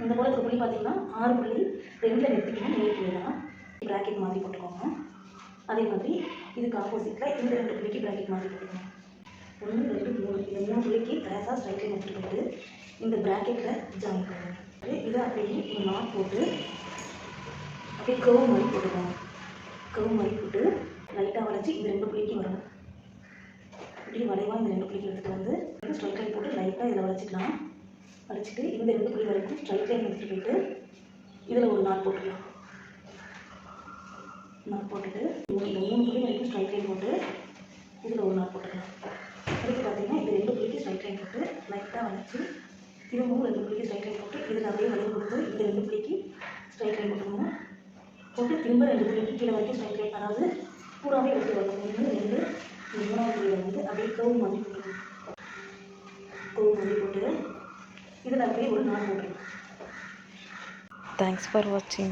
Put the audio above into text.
இந்த போல இருக்கிற புள்ளி பார்த்தீங்கன்னா 6 புள்ளி 2ல் நிறுத்திக்கணும். நேர் புள்ளி தான். ப்ராக்கெட் மாதிரி போட்டுக்கோங்க. அதே மாதிரி இதுக்கு ஆப்போசிட்டில் இந்த 2 புள்ளிக்கு ப்ராக்கெட் மாதிரி போட்டுக்கோங்க. 1 2 3 இந்த 3 புள்ளிக்கு கிராஸாக ஸ்ட்ரைட் லைன் எடுத்துகிட்டு போயிட்டு இந்த ப்ராக்கெட்டில் ஜாயின் பண்ணுங்க. இதை அப்படியே ஒரு நாட் போட்டு அப்படியே கர்வ் மாதிரி போட்டுக்கோங்க. கர்வ் மாதிரி போட்டு லைட்டாக வளைச்சி இந்த 2 புள்ளிக்கு வரணும். இப்படி வளைவாக இந்த 2 புள்ளிக்கு எடுத்துகிட்டு வந்து ஸ்ட்ரைட் லைன் போட்டு லைட்டாக இதில் வளைச்சிக்கலாம். வளைச்சிட்டு இந்த 2 புள்ளி வரைக்கும் ஸ்ட்ரைட் லைன் எடுத்துகிட்டு போயிட்டு இதில் ஒரு நாட் போட்டுக்கலாம். நாட் போட்டுட்டு இந்த 3 புள்ளி வரைக்கும் ஸ்ட்ரைட் லைன் போட்டு இதில் ஒரு நாட் போட்டுக்கலாம். அதுக்கு பார்த்தீங்கன்னா இந்த 2 புள்ளிக்கு ஸ்ட்ரைட் லைன் போட்டு லைட்டாக வளைச்சி திரும்பவும் 2 புள்ளிக்கு ஸ்ட்ரைட் லைன் போட்டு இதில் அப்படியே வளைவு கொடுத்து இந்த 2 புள்ளிக்கு ஸ்ட்ரைட் லைன் போட்டுக்கணும். போட்டு திரும்ப 2 புள்ளிக்கு கீழே வரைக்கும் ஸ்ட்ரைட் லைன், அதாவது பூராவே எடுத்து வரணும். 1 2 3வது புள்ளியில் வந்து அப்படியே கர்வ் மாதிரி போட்டுக்கணும். கர்வ் மாதிரி போட்டு இதில் அப்படியே ஒரு நாட் போட்டுக்கணும். Thanks for watching.